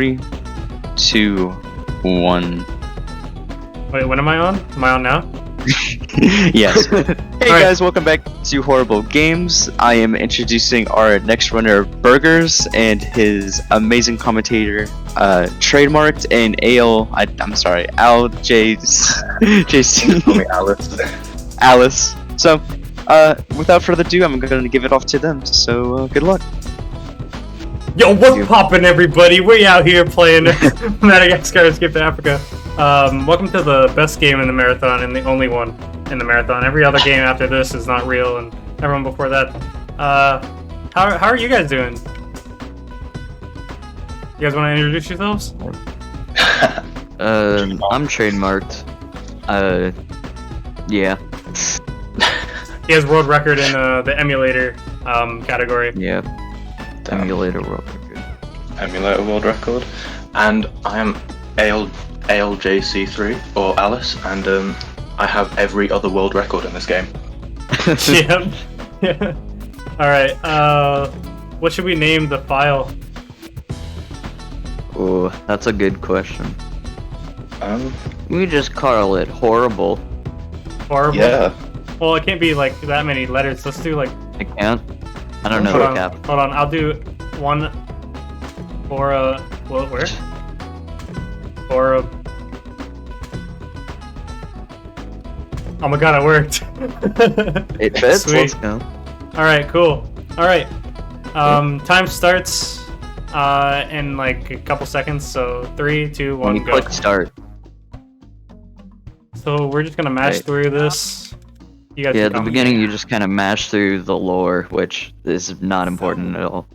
3, 2, 1. Wait, when am I on? Am I on now? Yes. Hey guys, welcome back to Horrible Games. I am introducing our next runner, HiG21-Hbrk, and his amazing commentator, trademarked in JC. Call me Alice. Alice. So, without further ado, I'm going to give it off to them. So, good luck. Yo, what's poppin', everybody? We out here playing Madagascar Escape to Africa. Welcome to the best game in the marathon and the only one in the marathon. Every other game after this is not real, and everyone before that. How are you guys doing? You guys want to introduce yourselves? I'm trademarked. Yeah. He has world record in the emulator category. Yeah. Emulator world record. Emulator world record. And I am ALJC3, or Alice, and I have every other world record in this game. Yeah. Yeah. Alright, what should we name the file? Oh, that's a good question. We just call it horrible. Horrible? Yeah. Well, it can't be like that many letters. Let's do like... I can't. I don't know hold the on, cap. Hold on, I'll do one for a... Well, where? For a... Oh my god, it worked! It fits, Sweet. let's go. Alright, cool. Alright. Time starts in like a couple seconds, so 3, 2, 1, When you go. click start. So we're just gonna mash through this. You guys Yeah, can at the comment. beginning you just kind of mash through the lore, which is not important at all.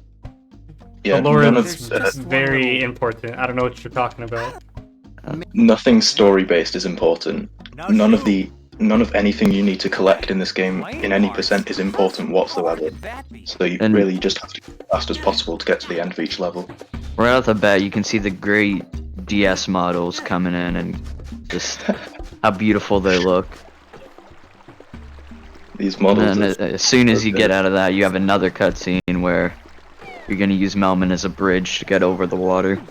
Yeah, The lore none is of, very important. I don't know what you're talking about. nothing story-based is important. None of anything you need to collect in this game in any percent is important whatsoever. So you really just have to go as fast as possible to get to the end of each level. Right off the bat, you can see the great DS models coming in and just how beautiful they look. These models. And then as soon as you get out of that, you have another cutscene where you're gonna use Melman as a bridge to get over the water.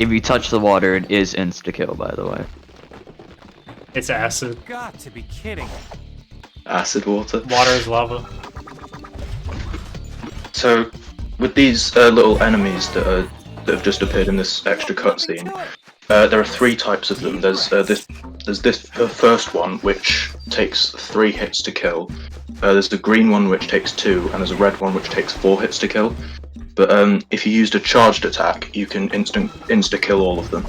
If you touch the water, it is insta-kill, by the way. It's acid. Got to be kidding. Acid water. Water is lava. So, with these little enemies that have just appeared in this extra cutscene, there are 3 types of them. There's this first one which takes 3 hits to kill. There's the green one which takes 2, and there's a red one which takes 4 hits to kill. But if you used a charged attack, you can insta kill all of them.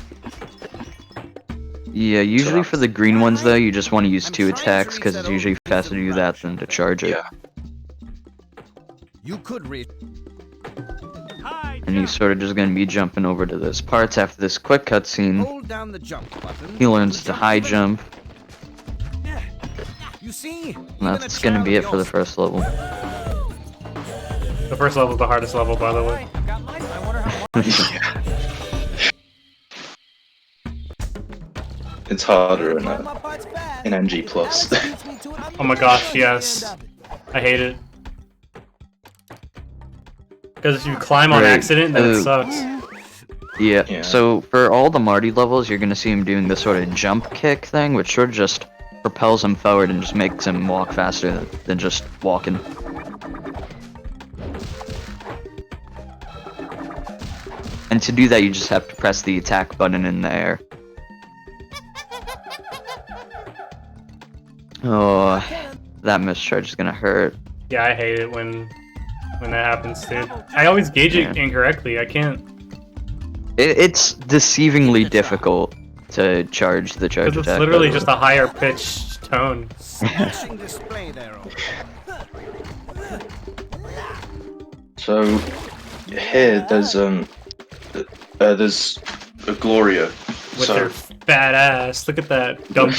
Yeah, usually for the green ones though, you just want to use 2 attacks because it's usually faster to do that than to charge it. Yeah. You could read. And he's sort of just gonna be jumping over to this parts after this quick cutscene. Hold down the jump button. He learns to high jump. You see? And that's gonna be it for the first level. The first level is the hardest level, by the way. Yeah. It's harder in NG+. Oh my gosh, yes. I hate it. Because if you climb on accident, then it sucks. Yeah, so for all the Marty levels, you're gonna see him doing this sort of jump kick thing, which sort of just propels him forward and just makes him walk faster than just walking. And to do that, you just have to press the attack button in the air. Oh, that mischarge is gonna hurt. Yeah, I hate it when that happens, dude. I always gauge it incorrectly. I can't. It's deceivingly difficult to charge the charge Because attack. it's literally just a higher pitched tone. So here there's a Gloria. With their fat ass. Look at that dumpy.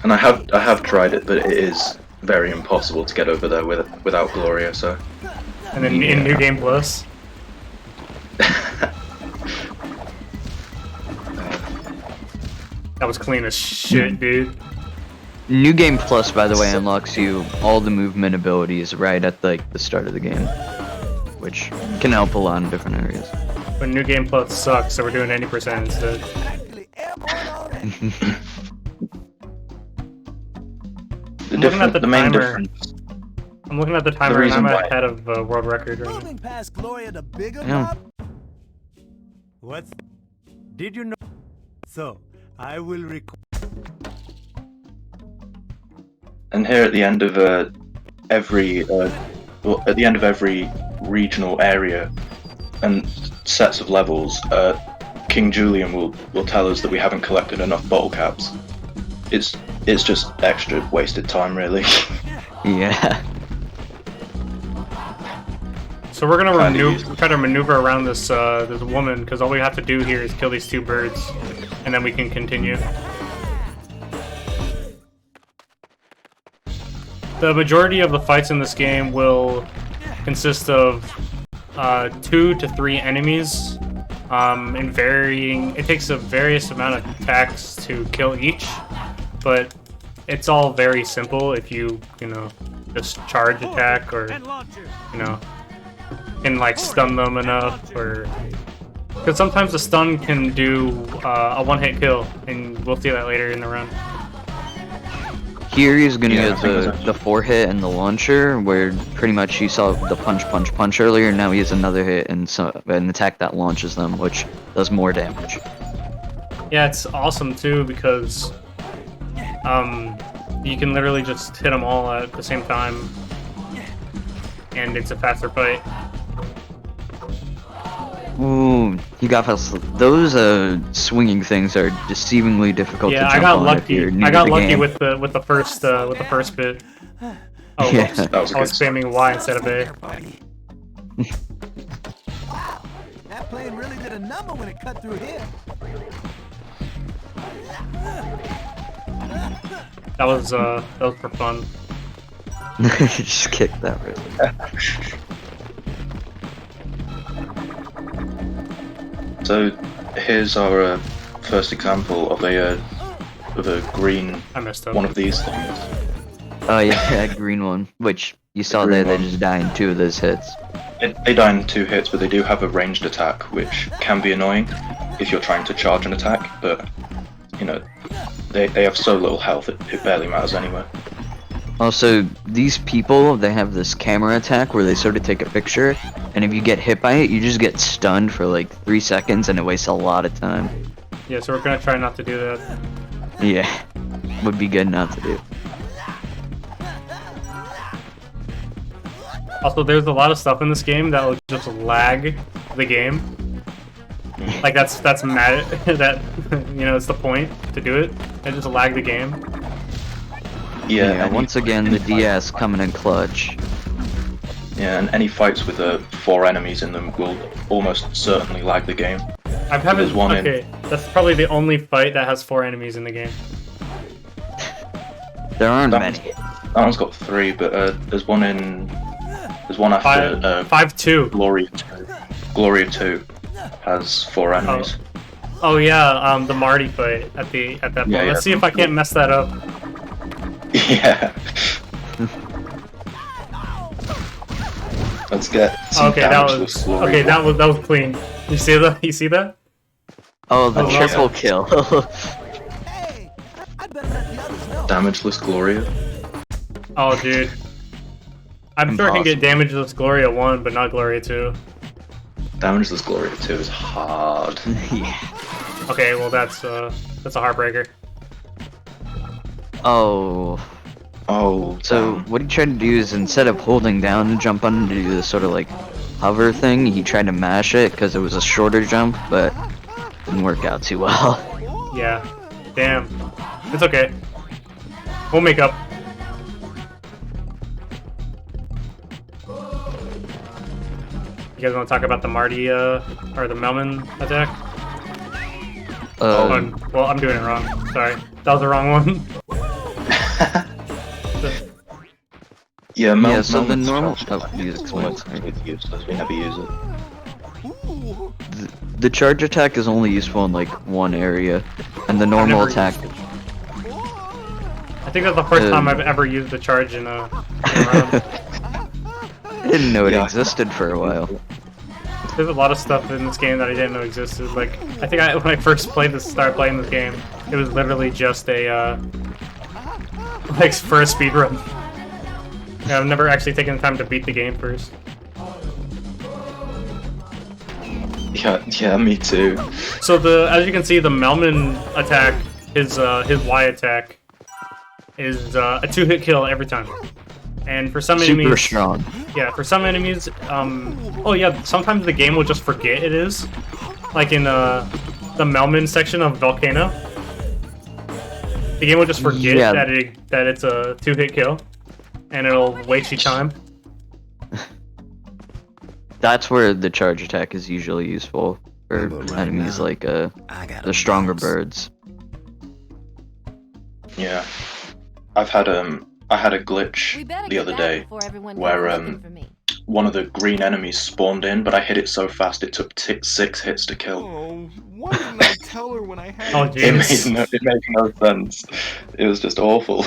And I have tried it, but it is very impossible to get over there without Gloria. So. And then in New Game Plus. That was clean as shit, dude. New Game Plus, by the way, unlocks you all the movement abilities right at the start of the game, which can help a lot in different areas. But New Game Plus sucks, so we're doing 80% instead. I'm looking at the main timer. difference. I'm looking at the timer and reason I'm why- ahead of world record right now. Moving past Gloria the bigger Yeah. mob? What's... Did you know? So, I will record... And here at the end of every regional area and sets of levels, King Julian will tell us that we haven't collected enough bottle caps. It's just extra wasted time, really. Yeah. So we're gonna Kinda try to maneuver around this this woman, because all we have to do here is kill these 2 birds, and then we can continue. The majority of the fights in this game will consist of 2 to 3 enemies, in varying. It takes a various amount of attacks to kill each, but it's all very simple if you know, just charge attack or you know, can like stun them enough, or because sometimes the stun can do a 1-hit kill, and we'll see that later in the run. Here he's gonna Yeah, I get think it's the 4-hit and the launcher, where pretty much you saw the punch earlier. Now he has another hit and an attack that launches them, which does more damage. Yeah, it's awesome too because you can literally just hit them all at the same time, and it's a faster fight. Ooh, he got fast. Those swinging things are deceivingly difficult to Yeah, jump I got on if lucky. you're new I to got the lucky game. with the first bit. Oh, Yeah. whoops. That was a I was good spamming Y instead of A. Wow, that plane really did a number when it cut through here. That was for fun. Just kick that right. So here's our first example of a green I messed up. one of these things. Oh yeah, that green one, which you saw green there. They one. just die in 2 of those hits. They die in 2 hits, but they do have a ranged attack, which can be annoying if you're trying to charge an attack. But you know, they have so little health it barely matters anyway. Also, these people, they have this camera attack where they sort of take a picture, and if you get hit by it, you just get stunned for like 3 seconds, and it wastes a lot of time. Yeah, so we're gonna try not to do that. Yeah, would be good not to do. Also, there's a lot of stuff in this game that will just lag the game. Like that's mad. That you know, it's the point to do it. It just lag the game. Yeah, and once again, the DS coming in clutch. Yeah, and any fights with 4 enemies in them will almost certainly lag the game. I've haven't. There's one in- Okay, that's probably the only fight that has 4 enemies in the game. There aren't That many. That one's got 3, but there's one after 5-2. Gloria 2. Gloria 2 has 4 enemies. Oh yeah, the Marty fight at that point. Yeah, Let's see if I can't mess that up. Yeah. Let's get some Okay, that damage was to Gloria. okay. That was clean. You see that? You see that? Oh, the Oh, triple awesome. kill. Hey, I better let the others know. Damageless Gloria. Oh, dude. I'm sure I can get Damageless Gloria 1, but not Gloria 2. Damageless Gloria 2 is hard. Yeah. Okay, well that's a heartbreaker. Oh. Oh, So damn. what he tried to do is instead of holding down to jump on to do this sort of like hover thing, he tried to mash it because it was a shorter jump, but didn't work out too well. Yeah. Damn. It's okay. We'll make up. You guys want to talk about the Marty or the Melman attack? Well, I'm doing it wrong. Sorry, that was the wrong one. Yeah, Yeah, so the Melman's normal- charge oh, you explain, sorry. It's useless. We never use it. The charge attack is only useful in like one area, and the normal never attack. I think that's the first time I've ever used the charge in a round. I didn't know it existed for a while. There's a lot of stuff in this game that I didn't know existed. Like, I think when I first started playing this game, it was literally just a, like, for a speedrun. Yeah, I've never actually taken the time to beat the game first. Yeah, me too. So as you can see, the Melman attack, his Y attack, is a 2-hit kill every time. And for some enemies, Super strong. yeah, for some enemies, oh yeah, sometimes the game will just forget it is. Like in the Melman section of Volcano, the game will just forget that it's a 2-hit kill, and it'll waste you time. That's where the charge attack is usually useful for enemies like the stronger birds. Yeah, I had a glitch the other day where one of the green enemies spawned in, but I hit it so fast it took 6 hits to kill. Oh, why didn't I tell her when I had Oh, It made no sense. It was just awful.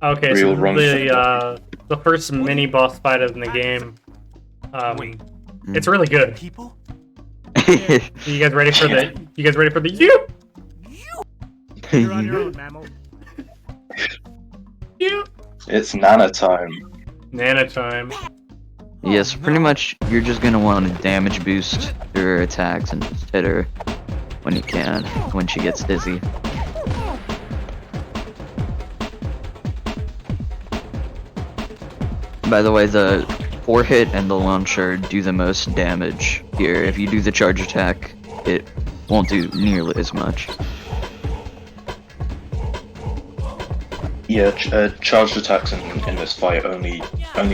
Okay, Real so wrong the first mini boss fight in the game, it's really good. people? You guys ready for the? You guys ready for the you? You're on your own, mammal. You. It's Nana time. Nana time. Yes, pretty much you're just gonna want to damage boost her attacks and just hit her when you can, when she gets dizzy. By the way, the 4-hit and the launcher do the most damage here. If you do the charge attack, it won't do nearly as much. Yeah, charged attacks in this fight only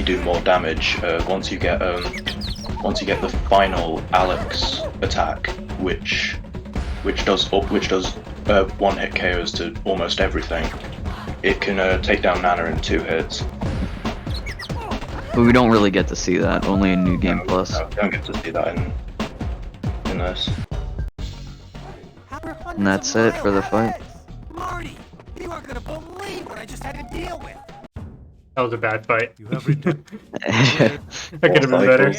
do more damage once you get the final Alex attack, which does 1-hit KOs to almost everything. It can take down Nana in 2 hits. But we don't really get to see that, only in New Game Plus. No, don't get to see that in this. And that's it for the fight. Marty, you aren't gonna believe what I just had to deal with. That was a bad fight. You have returned That could have been better.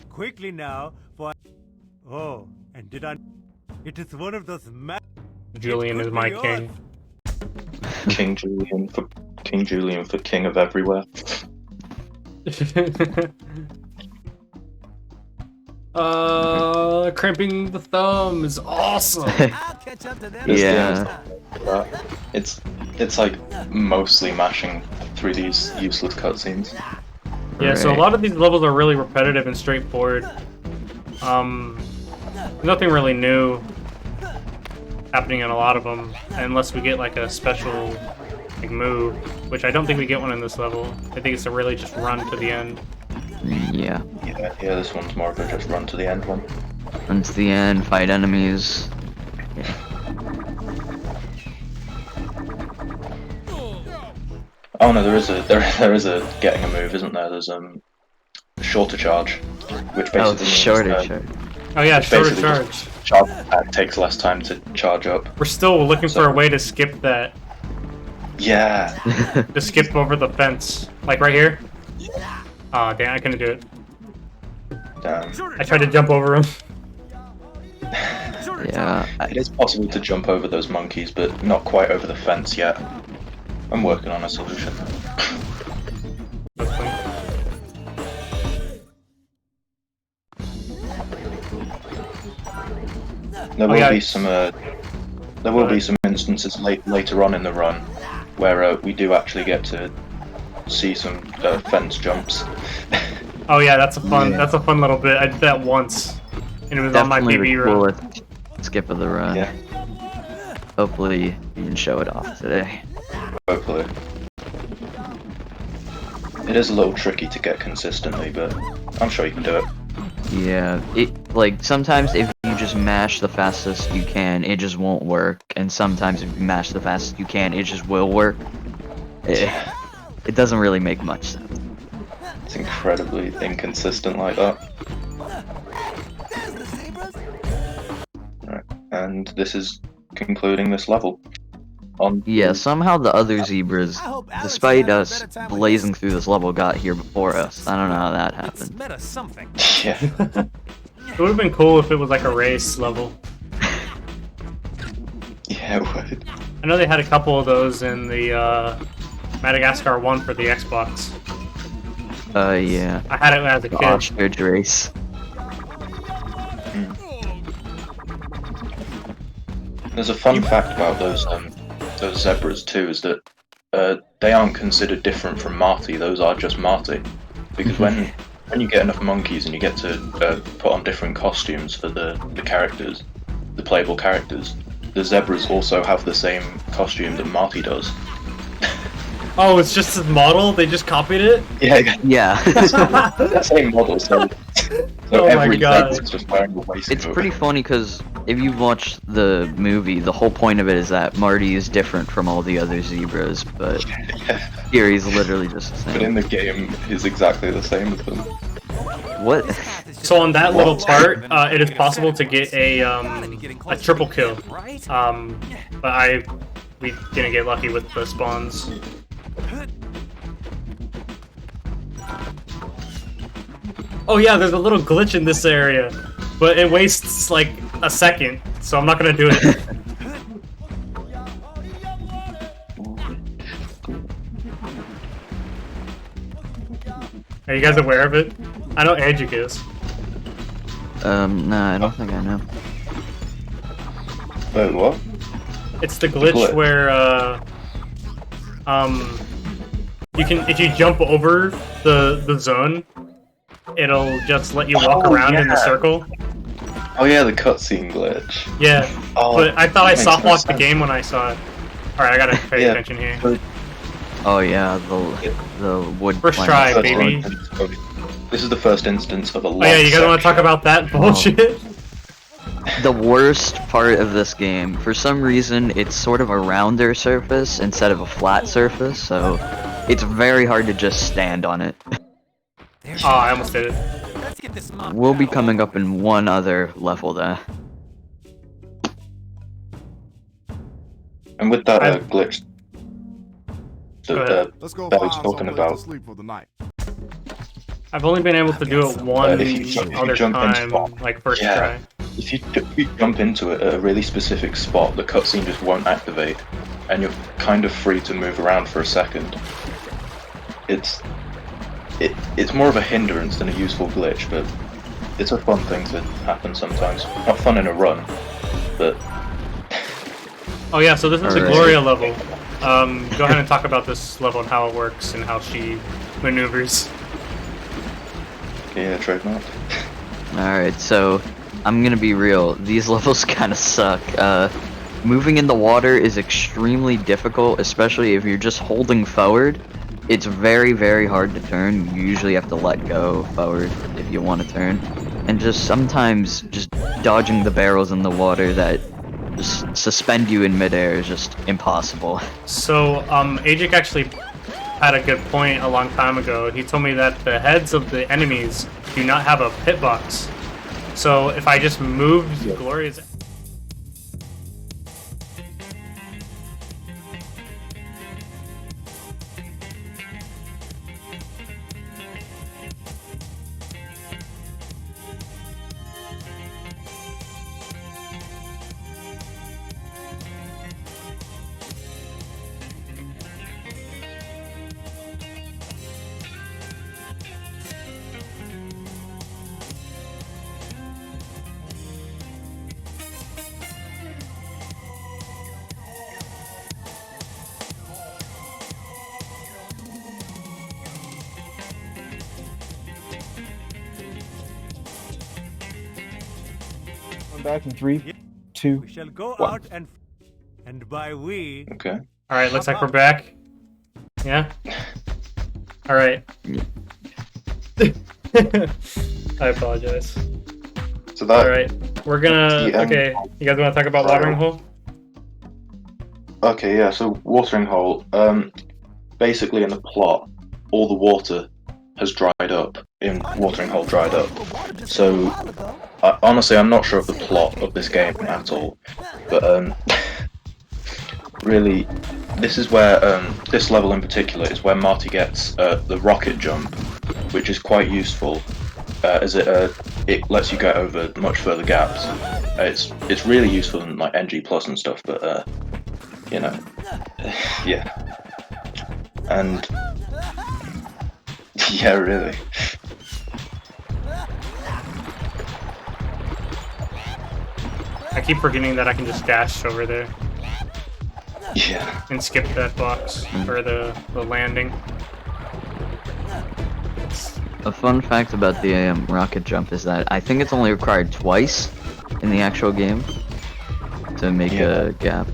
quickly now for. Oh, and did I? It is one of those. Julian is my king. King Julian for king of everywhere. Cramping the thumb is awesome. I'll catch up to them. Yeah. It's like mostly mashing through these useless cutscenes. Yeah, so a lot of these levels are really repetitive and straightforward. Nothing really new happening in a lot of them, unless we get like a special like move, which I don't think we get one in this level. I think it's a really just run to the end. Yeah. Yeah, this one's more of a just run to the end one. Run to the end, fight enemies. Yeah. Oh no, there is a getting a move, isn't there? There's shorter charge, which basically Oh, means, shorter charge. Oh yeah, shorter basically charge. just charge attack takes less time to charge up. We're still looking for a way to skip that. Yeah. To skip over the fence. Like right here. Aw, damn, I couldn't do it. Damn. I tried to jump over him. Yeah. It is possible to jump over those monkeys, but not quite over the fence yet. I'm working on a solution. There will be some instances later on in the run where we do actually get to see some fence jumps. Oh yeah, that's a fun little bit. I did that once, and it was on my Definitely PB the run. coolest skip of the run. Yeah, Hopefully you can show it off today. hopefully. It is a little tricky to get consistently, but I'm sure you can do it. Yeah, like sometimes if you just mash the fastest you can, it just won't work, and sometimes if you mash the fastest you can, it just will work. It doesn't really make much sense. It's incredibly inconsistent like that. Right, and this is concluding this level. Yeah, somehow the other zebras, despite us blazing through this level, got here before us. I don't know how that happened. Meta something. Yeah. It would have been cool if it was like a race level. Yeah, it would. I know they had a couple of those in the Madagascar 1 for the Xbox. Yeah. I had it as a The kid. ostrich race. There's a fun fact about those zebras too, is that they aren't considered different from Marty. Those are just Marty, because when you get enough monkeys and you get to put on different costumes for the characters, the playable characters, the zebras also have the same costume that Marty does. Oh, it's just his model? They just copied it? Yeah, Yeah. the same model. So Oh my every God. zebra is just wearing a waistcoat. It's pretty funny because if you watch the movie, the whole point of it is that Marty is different from all the other zebras, but here he's literally just the But same. in the game, he's exactly the same as them. What? So on that little part, it is possible to get a triple kill. But we didn't get lucky with the spawns. Oh yeah, there's a little glitch in this area, but it wastes like a second, so I'm not gonna do it. Are you guys aware of it? I know HiG is. Nah, I don't think I know. Wait, what? It's the glitch where you can, if you jump over the zone, it'll just let you walk around in the circle. Oh yeah, the cutscene glitch. Yeah, Oh, but I thought I makes no soft-locked the sense. game when I saw it. Alright, I gotta pay Yeah. attention here. Oh yeah, the wood. First plank. try, First baby. instance. This is the first instance of a Oh yeah, you guys want to talk about that bullshit? The worst part of this game, for some reason, it's sort of a rounder surface instead of a flat surface, so it's very hard to just stand on it. Oh, I almost did it. Let's get this mock We'll be battle. coming up in one other level there. And with that I've- glitch Go that ahead. Let's go That was find talking someplace about. to sleep for the night. I've only been able to do it one if you other jump into time, spot. like first Yeah. try. if you jump into it at a really specific spot, the cutscene just won't activate, and you're kind of free to move around for a second. It's more of a hindrance than a useful glitch, but it's a fun thing to happen sometimes. Not fun in a run, but Oh yeah, so this is the Alright. Gloria level. Go ahead and talk about this level and how it works and how she maneuvers. yeah, trademark. Alright, so I'm gonna be real, these levels kinda suck. Moving in the water is extremely difficult, especially if you're just holding forward. It's very, very hard to turn. You usually have to let go forward if you want to turn. And just sometimes, just dodging the barrels in the water that just suspend you in midair is just impossible. So, HiG actually had a good point a long time ago. He told me that the heads of the enemies do not have a hitbox. So if I just moved Gloria's... Back in 3, 2. We shall go One. out and by we, Okay. Alright, looks like we're back. Yeah? Alright. I apologize. So that Alright, we're gonna... the end Okay, you guys wanna talk about watering hole? Okay, yeah, so watering hole, basically in the plot, all the water has dried up, in watering hole dried up. So, honestly, I'm not sure of the plot of this game at all, but, really, this is where this level in particular is where Marty gets the rocket jump, which is quite useful, as it lets you get over much further gaps. It's really useful in like NG Plus and stuff, but you know, yeah, and yeah, really. I keep forgetting that I can just dash over there. Yeah. And skip that box, or the landing. A fun fact about the rocket jump is that I think it's only required twice in the actual game to make a gap.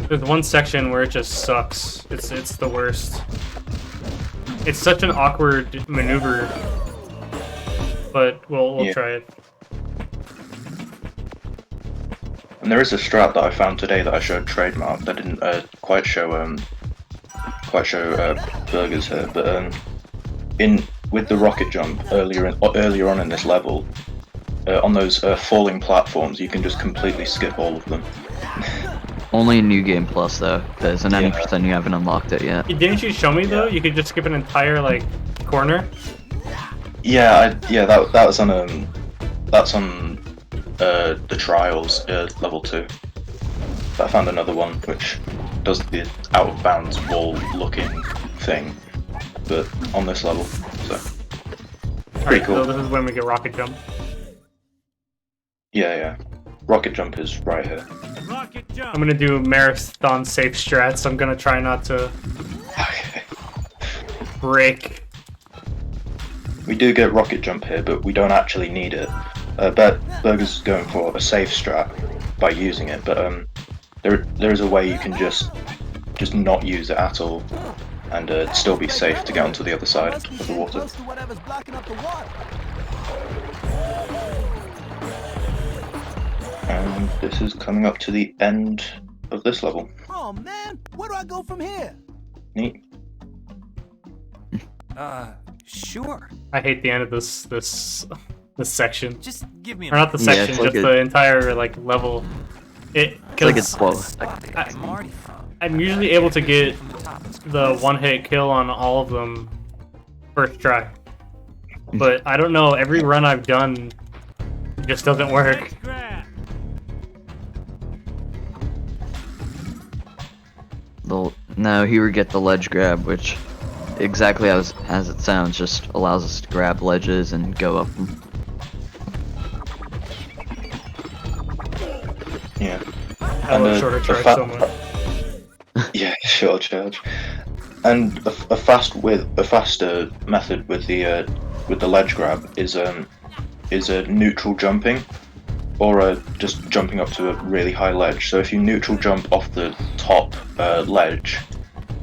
There's one section where it just sucks. It's the worst. It's such an awkward maneuver, but we'll try it. And there is a strat that I found today that I showed trademark that didn't quite show burgers here, but with the rocket jump earlier on in this level, on those falling platforms, you can just completely skip all of them. Only in New Game Plus though, because in 90% you haven't unlocked it yet. Didn't you show me though? You could just skip an entire like corner. Yeah, that was on that's on the trials level 2. But I found another one which does the out of bounds wall looking thing, but on this level, so pretty cool. So this is when we get rocket jump. Yeah. Rocket jump is right here. Rocket jump. I'm gonna do marathon safe strats. I'm gonna try not to break. We do get rocket jump here, but we don't actually need it. Burger's going for a safe strat by using it, but there is a way you can just not use it at all and still be safe to get onto the other side of the water. And this is coming up to the end of this level. Oh man, where do I go from here? Neat. Sure. I hate the end of this section. Just give me or not the section, it's like just the entire like level. It's like it's I'm usually able to get the one-hit kill on all of them first try, but I don't know. Every run I've done just doesn't work. No, here we get the ledge grab, which exactly as it sounds, just allows us to grab ledges and go up them. Yeah. I love shorter charge so much. Yeah, short charge. And a faster method with the ledge grab is a neutral jumping, or just jumping up to a really high ledge. So if you neutral jump off the top ledge,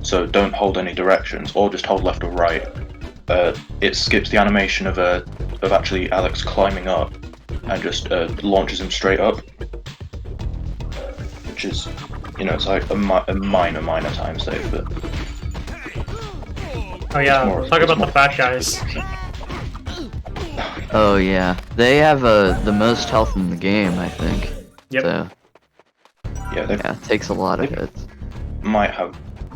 so don't hold any directions, or just hold left or right, it skips the animation of actually Alex climbing up and just launches him straight up, which is, you know, it's like a minor time save, but oh yeah, talk about the fat guys. Oh yeah, they have the most health in the game, I think. Yep. So, yeah, it takes a lot of hits.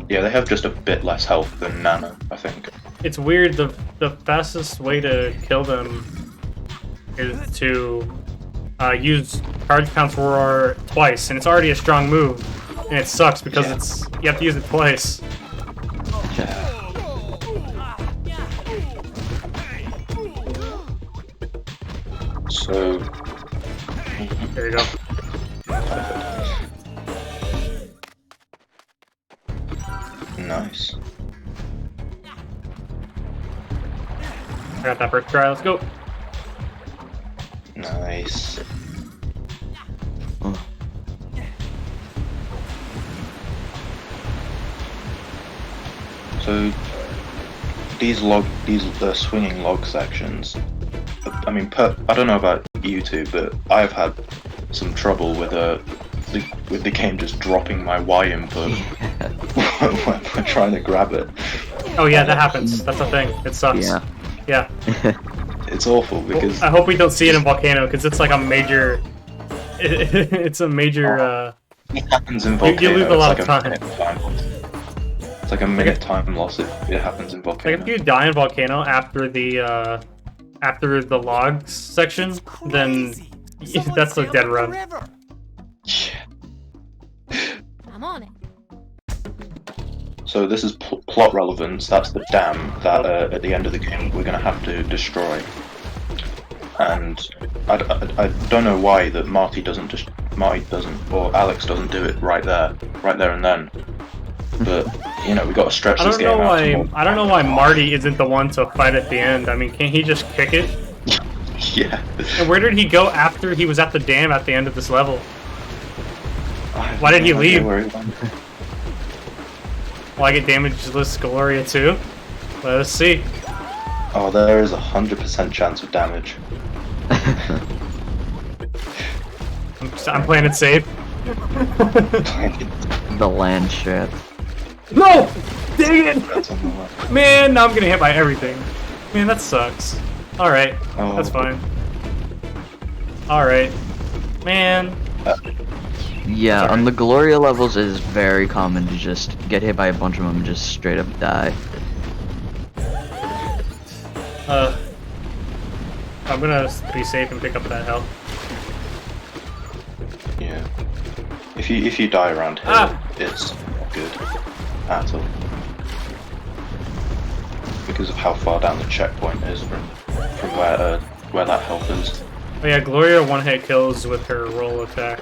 They have just a bit less health than Nana, I think. It's weird. The fastest way to kill them is to use charge pounce roar twice, and it's already a strong move, and it sucks because you have to use it twice. So there you go. Nice. I got that first try. Let's go. Nice. So these swinging log sections. I mean, I don't know about you two, but I've had some trouble with the game just dropping my Y input when I'm trying to grab it. Oh yeah, that happens. That's a thing. It sucks. Yeah. It's awful because I hope we don't see it in Volcano because it's like a major. It's a major It happens in You Volcano. lose a lot it's of like time. A minute time loss. It's like a minute time loss if it happens in Like Volcano. if you die in Volcano after the logs section, then that's a dead run. Yeah. I'm on it. So this is plot relevance. That's the dam that at the end of the game we're gonna have to destroy. And I don't know why that Marty doesn't, or Alex doesn't do it right there and then. But you know, we got to stretch this game out. I don't know why Marty isn't the one to fight at the end. I mean, can't he just kick it? Yeah. And where did he go after he was at the dam at the end of this level? Why did he leave? Will I get damageless Gloria too? Let us see. Oh, there is 100% chance of damage. I'm playing it safe. The land strip. No! Dang it! That's on the left. Man, now I'm getting hit by everything. Man, that sucks. Alright, Oh. that's fine. Alright. Man. Yeah, Sorry. on the Gloria levels, it is very common to just get hit by a bunch of them and just straight up die. I'm gonna be safe and pick up that health. Yeah. If you die around here, it's not good at all. Because of how far down the checkpoint is from where that health is. Oh yeah, Gloria one-hit kills with her roll attack.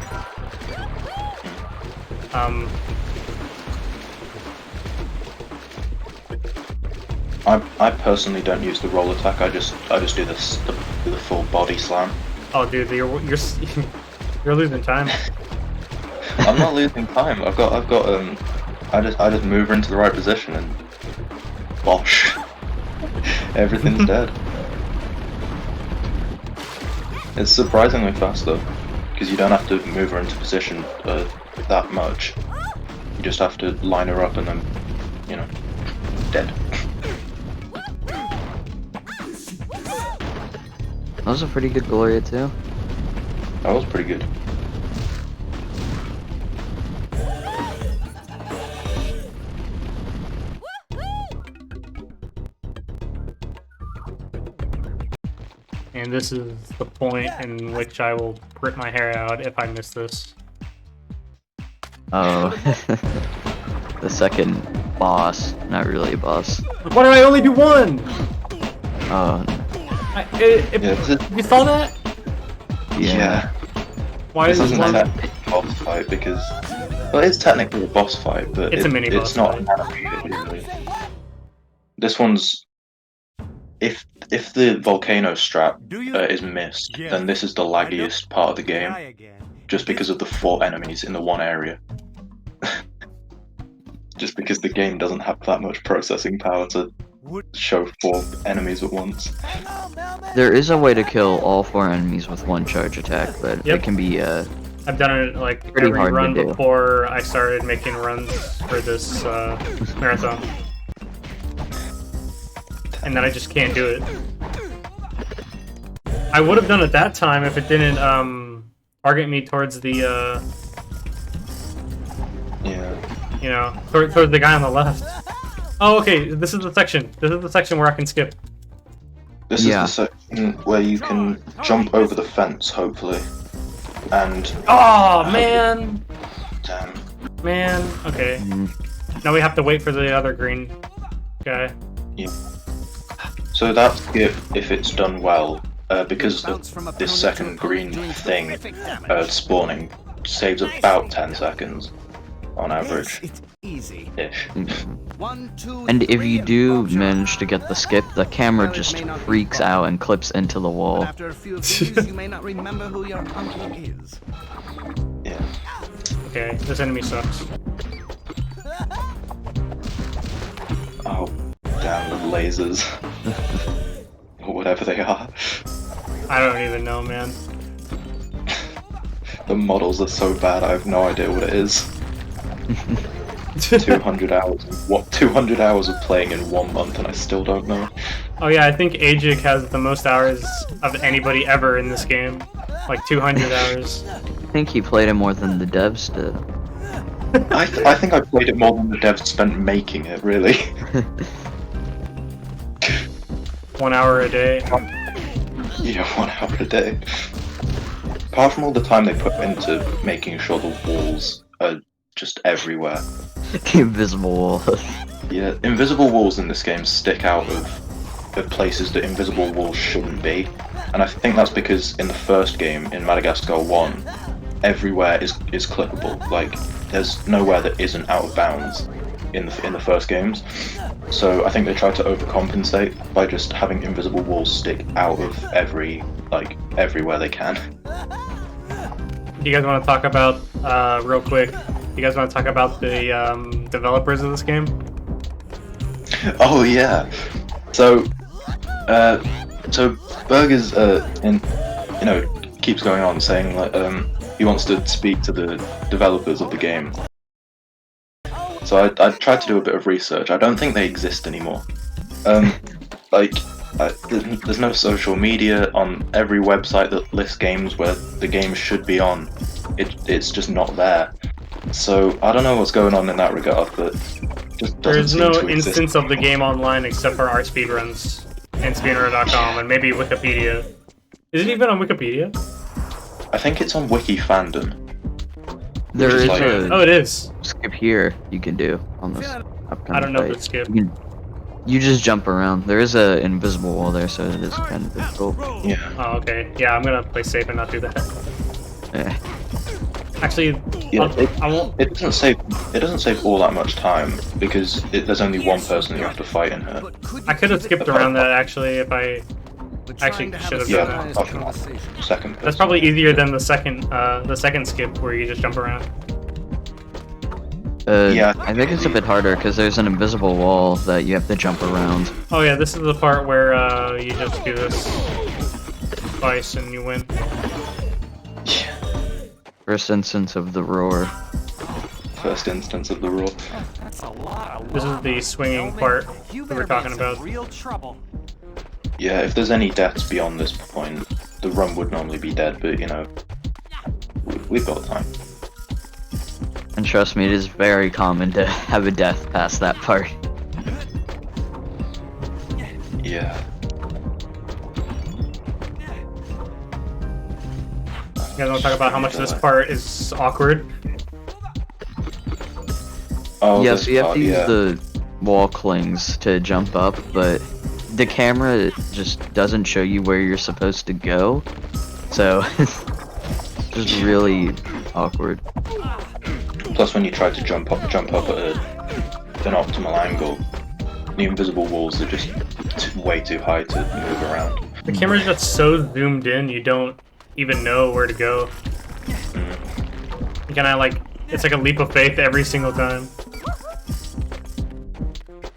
I personally don't use the roll attack. I just do the full body slam. Oh dude, you're losing time. I'm not losing time. I just move her into the right position and bosh. Everything's dead. It's surprisingly fast though, because you don't have to move her into position that much. You just have to line her up and then, you know, dead. That was a pretty good Gloria too. That was pretty good. And this is the point in which I will rip my hair out if I miss this. Oh. The second boss. Not really a boss. Why did I only do one? Oh. You saw that? Yeah. Why This is isn't one? a boss fight because, well, it's technically a boss fight, but It's a mini boss it's not fight. animated really. This one's, if the volcano strap is missed, then this is the laggiest part of the game, just because of the 4 enemies in the one area. Just because the game doesn't have that much processing power to show 4 enemies at once. There is a way to kill all 4 enemies with one charge attack, but Yep. it can be I've done it like Pretty every hard to run do. before I started making runs for this marathon. And then I just can't do it. I would have done it that time if it didn't target me towards the Yeah. you know, towards the guy on the left. Oh, okay, this is the section. This is the section where I can skip. This is the section where you can jump over the fence, hopefully. And... Oh, man! Damn. Man, okay. Now we have to wait for the other green guy. Yeah. So that's if it's done well, because this second green thing spawning saves about 10 seconds on average. Ish. And if you do manage to get the skip, the camera just freaks out and clips into the wall. After a few of these, you may not remember who your uncle is. Yeah. Okay, this enemy sucks. Oh, damn the lasers. Or whatever they are. I don't even know, man. The models are so bad, I have no idea what it is. 200 hours. What? 200 hours of playing in 1 month, and I still don't know. Oh yeah, I think HiG has the most hours of anybody ever in this game. Like 200 hours. I think he played it more than the devs did. I think I played it more than the devs spent making it, really. 1 hour a day. Yeah, 1 hour a day. Apart from all the time they put into making sure the walls are just everywhere. Invisible walls. Yeah, invisible walls in this game stick out of places that invisible walls shouldn't be. And I think that's because in the first game, in Madagascar 1, everywhere is clippable. Like, there's nowhere that isn't out of bounds in the first games. So I think they tried to overcompensate by just having invisible walls stick out of everywhere they can. Do you guys want to talk about, real quick, you guys want to talk about the developers of this game? Oh yeah. So Burgers keeps going on saying that he wants to speak to the developers of the game. So I tried to do a bit of research. I don't think they exist anymore. There's no social media on every website that lists games where the game should be on. It's just not there. So I don't know what's going on in that regard, but just There's doesn't no seem to exist. instance of the game online except for our speedruns and speedrunner.com and maybe Wikipedia. Is it even on Wikipedia? I think it's on Wiki Fandom. There Which is is like- a Oh, it is. skip here you can do on this upcoming I don't know fight. the skip. You just jump around. There is an invisible wall there, so it is kind of difficult. Yeah. Oh, okay. Yeah, I'm gonna play safe and not do that. Yeah. Actually, Yeah, I won't. it doesn't save all that much time because there's only one person that you have to fight in here. I could have skipped around that actually if I actually should have Yeah, done that. second person. That's probably easier than the second skip where you just jump around. Yeah. I think it's a bit harder because there's an invisible wall that you have to jump around. Oh yeah, this is the part where you just do this twice and you win. First instance of the roar. First instance of the roar. That's a lot. This is the swinging part You that we're better talking be in some about. real trouble. Yeah, if there's any deaths beyond this point, the run would normally be dead, but you know, we've got time. And trust me, it is very common to have a death past that part. Yeah. You guys want to talk about how much this part is awkward? Oh, Yeah, this so you have part, to use yeah. the wall clings to jump up, but the camera just doesn't show you where you're supposed to go, so it's just really awkward. Plus, when you try to jump up at an optimal angle, the invisible walls are just way too high to move around. The camera's just so zoomed in, you don't even know where to go. You kind of like, it's like a leap of faith every single time.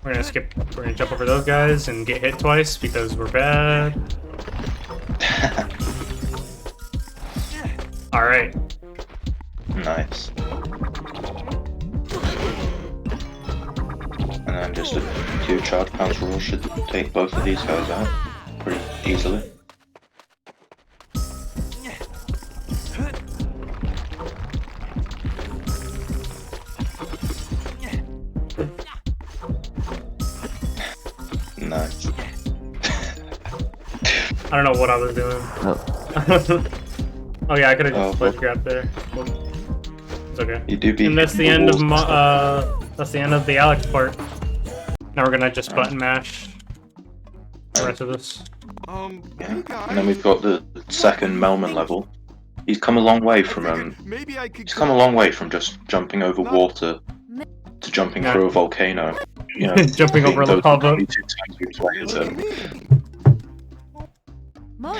We're gonna jump over those guys and get hit twice because we're bad. Alright. Nice. And then just a few charge pounds roll should take both of these guys out pretty easily. Nice. I don't know what I was doing. Oh, Oh yeah, I could have Oh, just flash grabbed there. It's okay. You do beat And that's the end of walls. that's the end of the Alex part. Now we're gonna just button mash the rest of this. Yeah. You guys, And then we've got the second Melman level. He's come a long way from maybe I could he's come a long way from just jumping over water to jumping Yeah. through a volcano. You know, Jumping over those lava. are the 2 times we played it. Mo,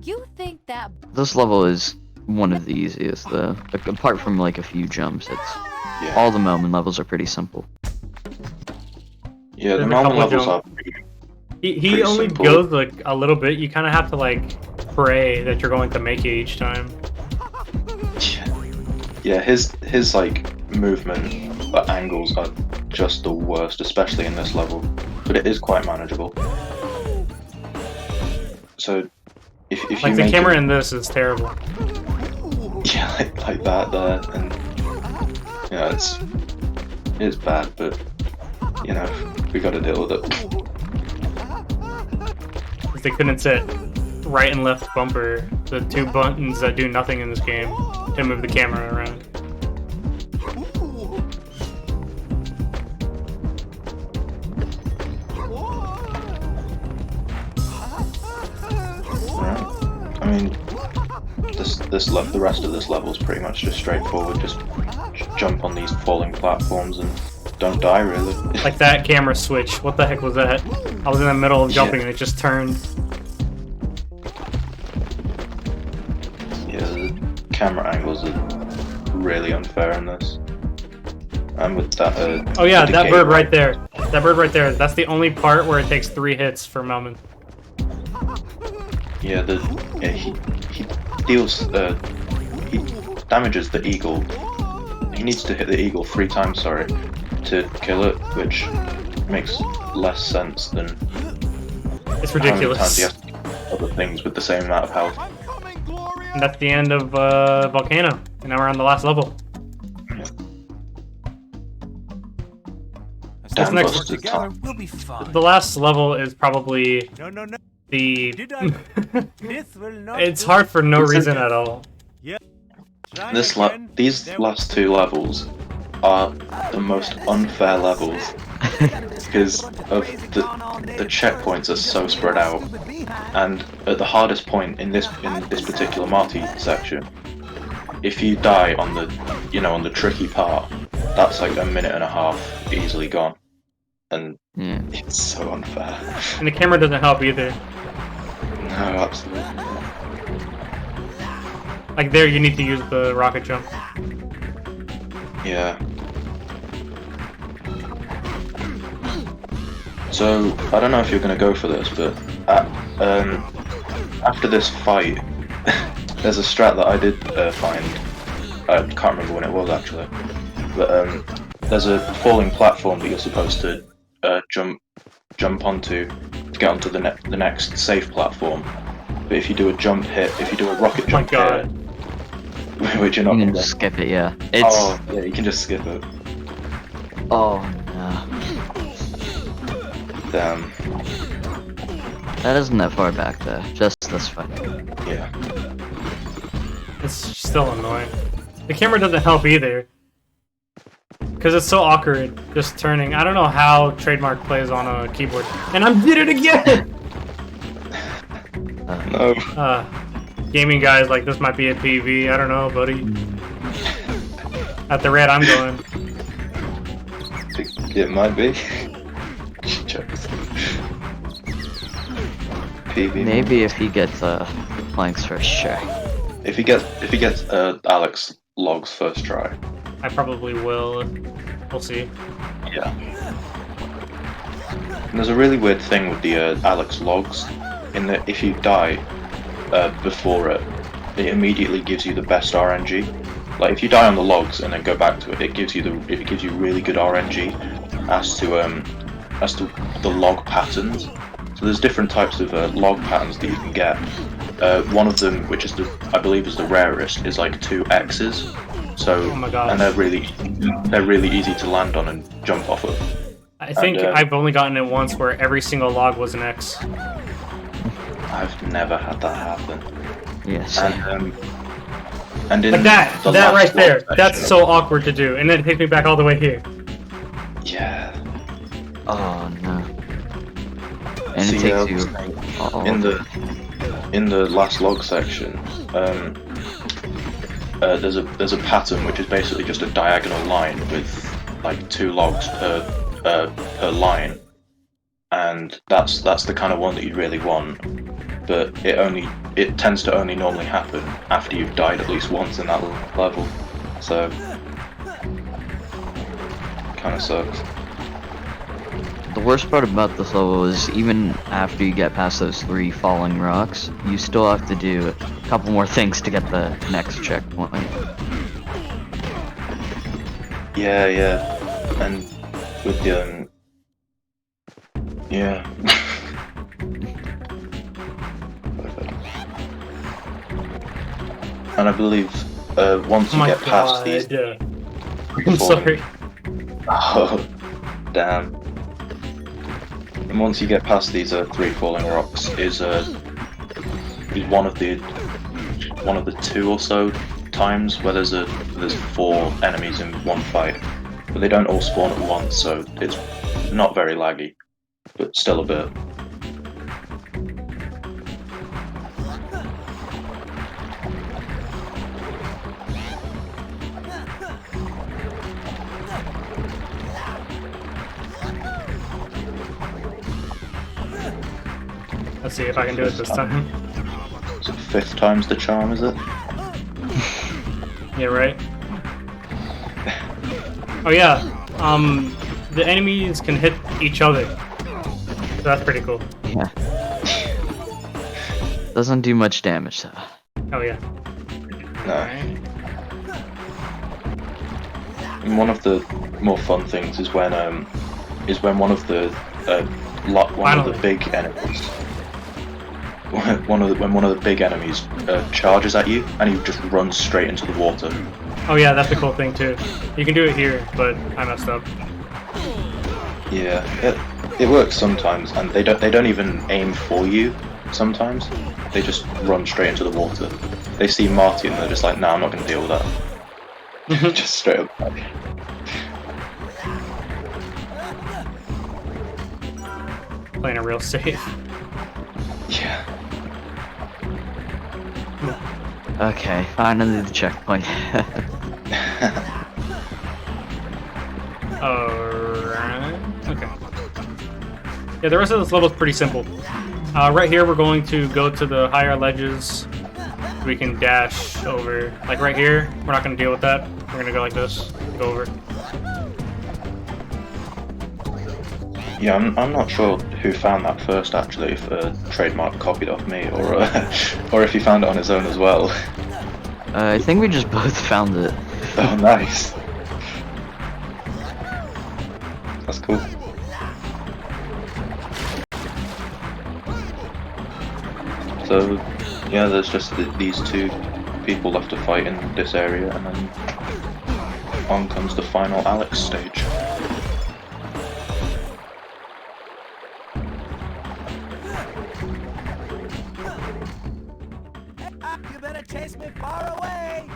you think that this level is one of the easiest, though. Like, apart from like a few jumps, it's Yeah. all the Melman levels are pretty simple. Yeah, the There's a Melman couple levels are jump- pretty He Pretty only simple. goes like a little bit. You kind of have to like pray that you're going to make it each time. Yeah, his like movement angles are just the worst, especially in this level. But it is quite manageable. So if you Like the make camera it, in this is terrible. yeah, like that there, and Yeah, it's bad, but you know, we got to deal with it. They couldn't set right and left bumper, the two buttons that do nothing in this game, to move the camera around. Right. I mean, the rest of this level is pretty much just straightforward. Just jump on these falling platforms and don't die, really. Like that camera switch. What the heck was that? I was in the middle of jumping and it just turned. Yeah, the camera angles are really unfair in this. And with that, oh yeah, that bird right there. That bird right there. That's the only part where it takes 3 hits for Melman. Yeah, he deals he damages the eagle. He needs to hit the eagle 3 times, sorry, to kill it, which makes less sense than it's ridiculous. How many times he has to do other things with the same amount of health. And that's the end of Volcano, and now we're on the last level. Yeah. This next Together, we'll be fine. the last level is probably No, no, no. the. This will not It's do. hard for no reason at all. Try again. These last 2 levels are the most unfair levels because of the checkpoints are so spread out, and at the hardest point in this particular Marty section, if you die on the on the tricky part, that's like a minute and a half easily gone, and it's so unfair. And the camera doesn't help either. No, absolutely. Like there, you need to use the rocket jump. Yeah. So, I don't know if you're going to go for this, but after this fight, there's a strat that I did find. I can't remember when it was actually, but there's a falling platform that you're supposed to jump onto to get onto the next safe platform. But if you do a jump hit, if you do a rocket jump hit, which you're not You going can to just skip it, yeah. Oh, yeah, you can just skip it. Oh no. Damn. That isn't that far back though. Just this fight. Yeah. It's still annoying. The camera doesn't help either. Because it's so awkward, just turning. I don't know how Trademark plays on a keyboard. And I did it again! No. Gaming guys like, this might be a PV. I don't know, buddy. At the rate I'm going. It might be. Jokes. PV. Maybe if he gets planks first, sure. If he gets Alex logs first try. I probably will. We'll see. Yeah. And there's a really weird thing with the Alex logs, in that if you die before it immediately gives you the best RNG. Like if you die on the logs and then go back to it, it gives you really good RNG as to the log patterns. So there's different types of log patterns that you can get. One of them, which is I believe is the rarest, is like 2 X's. So Oh my gosh. and they're really easy to land on and jump off of. I think I've only gotten it once where every single log was an X. I've never had that happen. Yes. And in Like that the right last there. log That's section- so awkward to do. And then it takes me back all the way here. Yeah. Oh no. And See, it takes you. in the last log section, there's a pattern which is basically just a diagonal line with like 2 logs per line, and that's the kind of one that you really want. But it tends to only normally happen after you've died at least once in that level, so kind of sucks. The worst part about this level is even after you get past those 3 falling rocks, you still have to do a couple more things to get the next checkpoint. Yeah, and with the yeah. And I believe once you get past these, I'm sorry. Oh, damn. And once you get past these 3 falling rocks, is one of the 2 or so times where there's 4 enemies in one fight, but they don't all spawn at once, so it's not very laggy, but still a bit. Let's see if I can do it this time. So 5th time's the charm, is it? Yeah, right. Oh yeah. The enemies can hit each other. So that's pretty cool. Yeah. Doesn't do much damage though. Oh yeah. No. And one of the more fun things is when one of the big enemies. When one of the big enemies charges at you and he just runs straight into the water. Oh yeah, that's a cool thing too. You can do it here, but I messed up. Yeah, it works sometimes, and they don't even aim for you. Sometimes they just run straight into the water. They see Marty and they're just like, "Nah, I'm not gonna deal with that." Just straight up. Playing a real safe. Yeah. Okay, finally the checkpoint. Alright. Okay. Yeah, the rest of this level is pretty simple. Right here, we're going to go to the higher ledges. We can dash over. Like right here, we're not going to deal with that. We're going to go like this. Go over. Yeah, I'm not sure who found that first actually, if Trademark copied off me or or if he found it on his own as well. I think we just both found it. Oh, nice. That's cool. So, yeah, there's just these 2 people left to fight in this area, and then on comes the final Alex stage. You better chase me far away!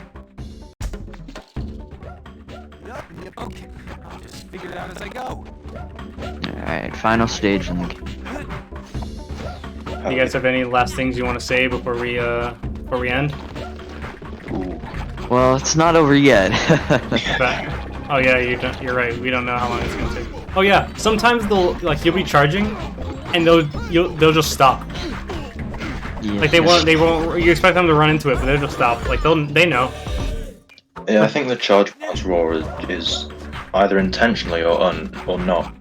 Okay, I'll just figure it out as I go. Alright, final stage in the game. You guys have any last things you want to say before we end? Ooh. Well, it's not over yet. Oh yeah, you're right. We don't know how long it's gonna take. Oh yeah, sometimes you'll be charging, and they'll just stop. Yeah. Like they won't. You expect them to run into it, but they'll just stop. Like they know. Yeah, I think the charge bounce roar is either intentionally or not.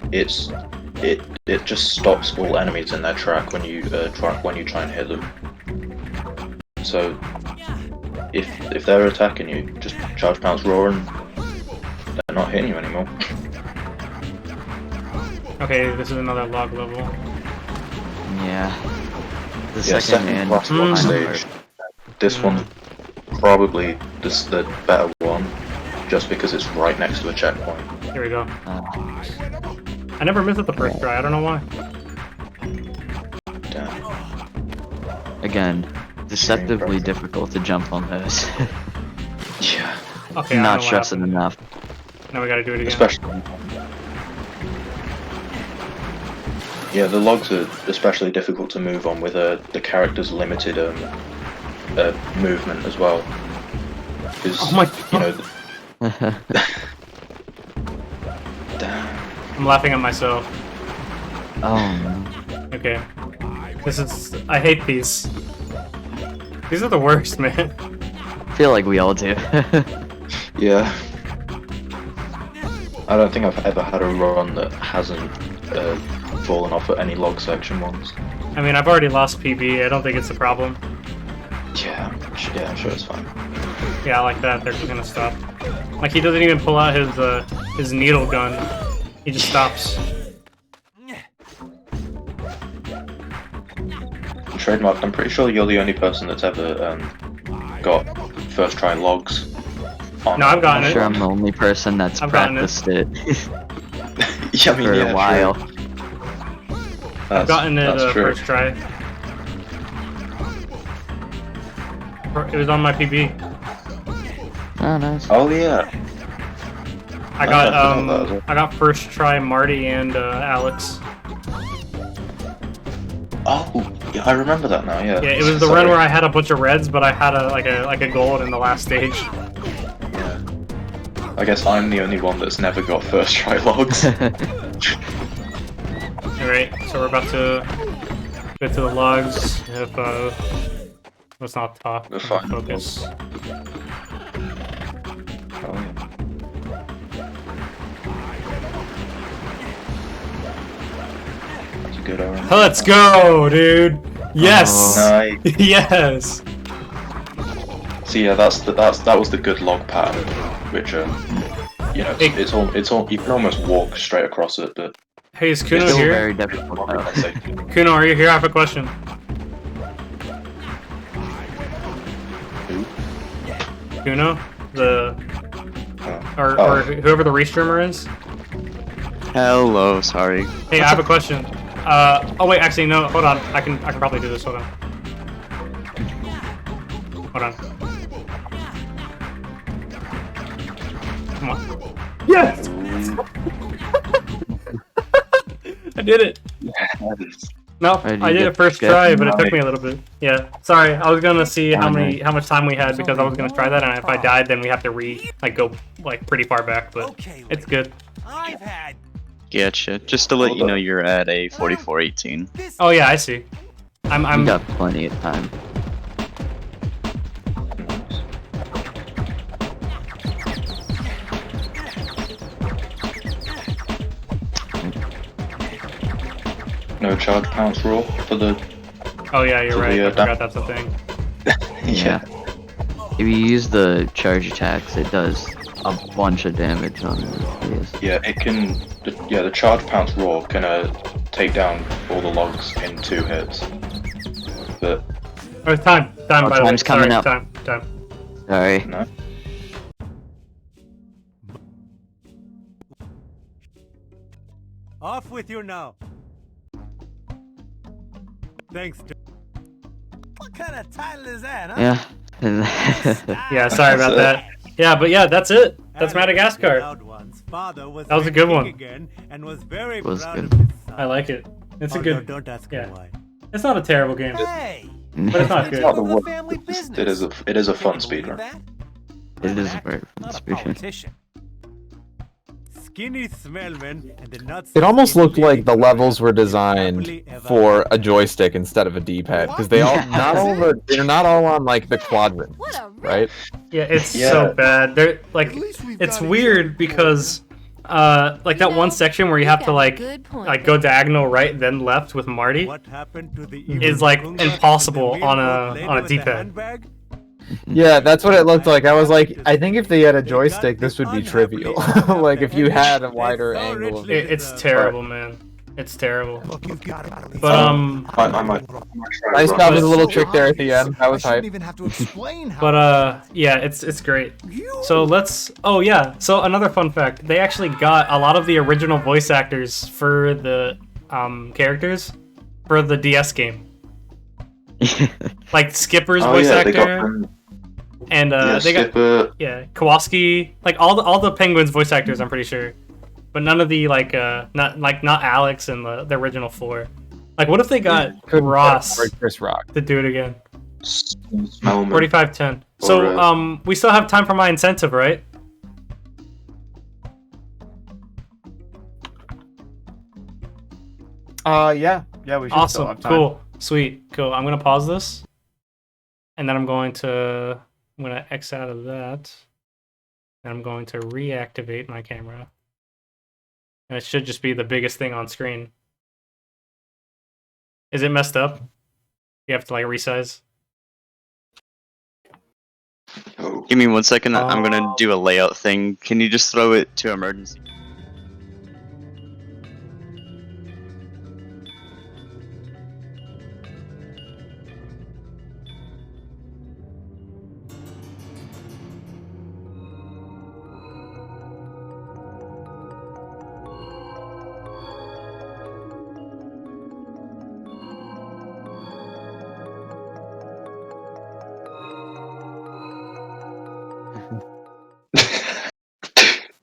It just stops all enemies in their track when you try and hit them. So if they're attacking you, just charge bounce roar and they're not hitting you anymore. Okay, this is another log level. Yeah. The Yeah, second and last one final stage. This one's probably the better one, just because it's right next to a checkpoint. Here we go. part. I never missed it the first try. I don't know why. Damn. Again, deceptively difficult to jump on those. Yeah. Okay, I Not know what stressing happened. enough. Now we gotta do it again. Especially. Yeah, the logs are especially difficult to move on with the character's limited movement as well. Oh my God. Damn. I'm laughing at myself. Oh no. Okay. I hate these. These are the worst, man. I feel like we all do. Yeah. I don't think I've ever had a run that hasn't fallen off at any log section once. I mean, I've already lost PB. I don't think it's a problem. Yeah, I'm sure it's fine. Yeah, I like that. They're just gonna stop. Like, he doesn't even pull out his needle gun. He just stops. Trademark, I'm pretty sure you're the only person that's ever got first try logs. on. No, I've gotten I'm it. sure I'm the only person that's I've gotten it. practiced it Yeah, I mean, for yeah, a while. True. I've gotten it that's true. first try. It was on my PB. Oh, nice. Oh yeah. I got first try Marty and Alex. Oh, yeah, I remember that now. Yeah. Yeah, it was the run where I had a bunch of reds, but I had like a gold in the last stage. Yeah. I guess I'm the only one that's never got first try logs. Alright, so we're about to get to the logs. If let's not talk. We're fine. Focus. Oh, yeah. That's a good orange. Let's go, dude. Yes. Nice. Yes. So yeah, that was the good log pattern, which you know, it's all you can almost walk straight across it, but Hey, is Kuno it's Still here? very difficult though. I'd say. Kuno, are you here? I have a question. Who? Kuno, the or Oh. whoever the restreamer is. Hello, sorry. Hey, I have a question. Oh wait, actually no. Hold on. I can probably do this. Hold on. Hold on. Come on. Yes. I did it. No, Alright, I you did get- it first get- try, but it took me a little bit. Yeah, sorry. I was gonna see how much time we had because I was gonna try that, and if I died, then we have to go pretty far back. But Okay, it's good. I've had Getcha. Just to let you know, you're at a 4418. this. Oh yeah, I see. You I'm got plenty of time. No charge pounce raw for the. Oh yeah, you're So right. the, I forgot that's a thing. Yeah. If you use the charge attacks, it does a bunch of damage on this. Yeah, it can. The charge pounce raw can take down all the logs in 2 hits. But Oh, time, by the way. time's coming Sorry, up. Time. Sorry. no. Off with you now. Thanks. What kind of title is that, huh? Yeah. Yeah, sorry about that. Yeah, but yeah, that's it. That's Madagascar. That That was a good one. Again and was very Was proud good. of his son. I like it. It's a good. Don't ask yeah. me why. It's not a terrible game, Hey, but it's not good. Not the the worst. family It is business. it is a fun Can you believe speedrun. that? It is a very fun Not a speedrun. politician. Skinny smellman and the nuts. It almost looked like the levels were designed for a joystick instead of a D-pad because they're not all on like the quadrant, What a right? Yeah, it's Yeah. so bad. They're like, At least we've it's got each weird other. because, like that one section where you have to like go diagonal right then left with Marty. What happened to the Is, like, impossible on a D-pad. Yeah, that's what it looked like. I was like, I think if they had a joystick, this would be trivial. Like if you had a wider angle. Of It's terrible, man. It's terrible. You've got it. But I might try Nice run job with this. a little trick there at the end. That was I shouldn't hype. even have to explain how. But yeah, it's great. So let's. Oh yeah. So another fun fact: they actually got a lot of the original voice actors for the characters for the DS game. Like Skipper's Oh voice yeah, they got actor, and yeah, they got Skipper. Kowalski, like all the Penguins voice actors, I'm pretty sure, but none of the not Alex and the original 4. Like, what if they got Ross Chris Rock. to do it again? Smellman. 4510. So Or, we still have time for my incentive, right? Yeah, we should still Awesome. have time. Cool. Sweet. Cool. I'm gonna pause this, and then I'm gonna X out of that, and I'm going to reactivate my camera, and it should just be the biggest thing on screen. Is it messed up? You have to like resize. Oh. Give me 1 second. I'm gonna do a layout thing. Can you just throw it to emergency?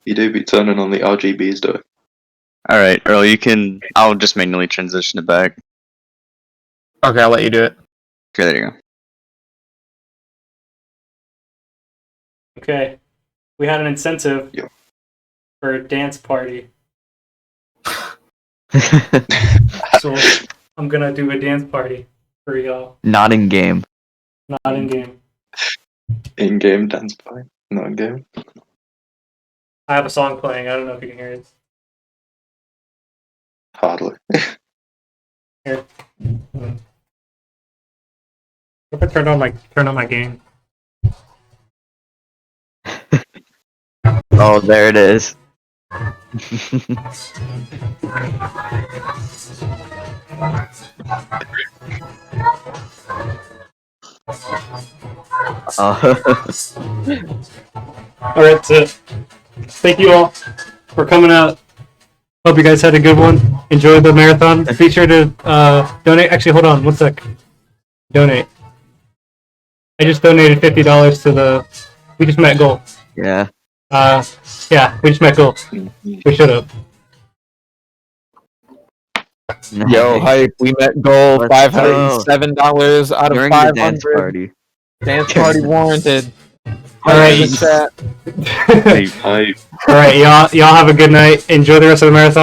You do be turning on the RGBs, though. Alright, Earl, you can. I'll just manually transition it back. Okay, I'll let you do it. Okay, there you go. Okay. We had an incentive Yep. for a dance party. So I'm gonna do a dance party for y'all. Not in game. Not in game. In-game dance party, not in-game. I have a song playing. I don't know if you can hear it. Hardly. Here. If I turn on my game. Oh, there it is. Alright, so thank you all for coming out. Hope you guys had a good one. Enjoy the marathon. Be sure to donate. Actually, hold on 1 sec. Donate. I just donated $50 to the. We just met goal. Yeah. Yeah, we just met goal. We should have. Yo, hype! We met goal. Let's $507 out of During 500. the dance party. Dance party warranted. Alright. In the chat. Hype. Alright, y'all have a good night. Enjoy the rest of the marathon.